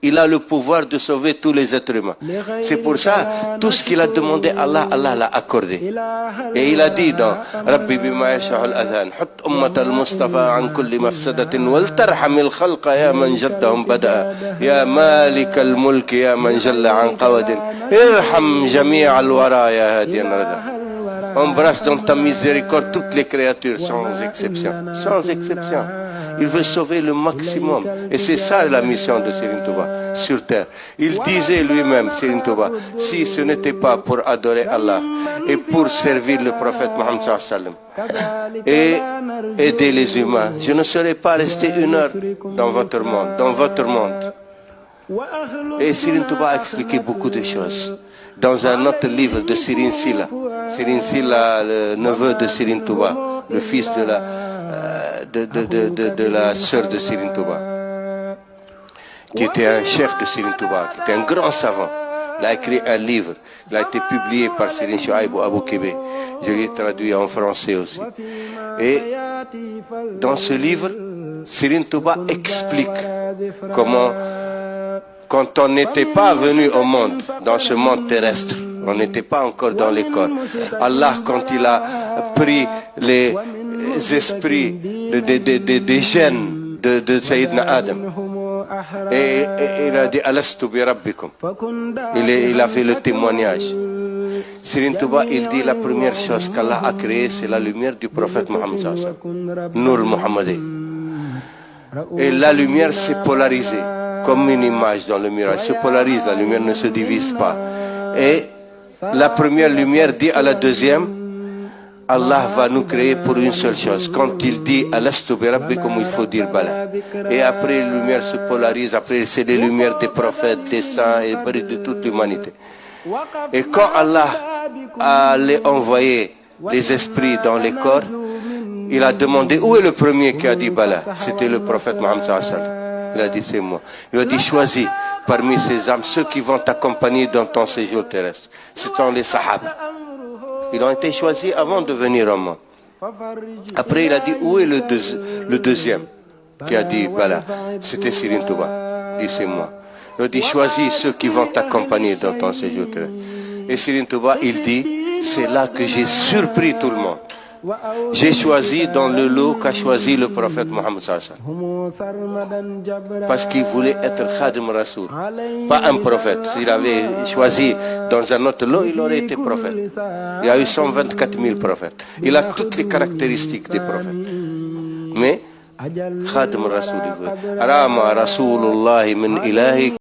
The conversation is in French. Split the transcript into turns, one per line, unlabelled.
Il a le pouvoir de sauver tous les êtres humains. C'est pour ça, tout ce qu'il a demandé à Allah, Allah l'a accordé. Et il a dit dans Rabbi bima yasha'ul adhan, Hut ummat al-Mustafa an kulli mafsadatin wal tarhamil khalqa ya man jaddahum bada'a ya malik al-mulk ya man jalla an qawadin irham jami' al-wara ya hadiyan rada. Embrasse dans ta miséricorde toutes les créatures sans exception. Sans exception. Il veut sauver le maximum. Et c'est ça la mission de Serigne Touba sur terre. Il disait lui-même, Serigne Touba, si ce n'était pas pour adorer Allah et pour servir le prophète Mohammed sallam et aider les humains, je ne serais pas resté une heure dans votre monde. Et Serigne Touba a expliqué beaucoup de choses. Dans un autre livre de Serigne Sylla, le neveu de Serigne Touba, le fils de la sœur de Serigne Touba, qui était un cheikh de Serigne Touba, qui était un grand savant. Il a écrit un livre, il a été publié par Serigne Chouaïbou Abou Kébé. Je l'ai traduit en français aussi. Et dans ce livre, Serigne Touba explique comment, quand on n'était pas venu au monde, dans ce monde terrestre, on n'était pas encore dans les corps. Allah, quand il a pris les esprits des gènes de Sayyidina Adam, et il a dit Alastu bi rabbikum. Il a fait le témoignage. Serigne Touba, il dit la première chose qu'Allah a créée, c'est la lumière du prophète Mohammed sallallahu alayhi wa sallam, Nour Mohammadi. Et la lumière s'est polarisée comme une image dans le mirage, se polarise, la lumière ne se divise pas. Et la première lumière dit à la deuxième, Allah va nous créer pour une seule chose. Quand il dit Alastu bi rabbikum, il faut dire Bala. Et après, la lumière se polarise, après c'est les lumières des prophètes, des saints et de toute l'humanité. Et quand Allah allait envoyer les esprits dans les corps, il a demandé où est le premier qui a dit Bala. C'était le prophète Mohammed sallallahu alayhi wa sallam. Il a dit c'est moi. Il a dit choisis parmi ces âmes ceux qui vont t'accompagner dans ton séjour terrestre. Ce sont les Sahaba. Ils ont été choisis avant de venir au monde. Après il a dit où est le deuxième qui a dit voilà. C'était Serigne Touba. Il dit c'est moi. Il a dit choisis ceux qui vont t'accompagner dans ton séjour terrestre. Et Serigne Touba il dit c'est là que j'ai surpris tout le monde. J'ai choisi dans le lot qu'a choisi le prophète Mohammed sallallahu alayhi wa sallam. Parce qu'il voulait être Khadim Rasoul, pas un prophète. S'il avait choisi dans un autre lot, il aurait été prophète. Il y a eu 124 000 prophètes. Il a toutes les caractéristiques des prophètes. Mais Khadim Rasoul, il veut. Arama Rasulullah min ilahi.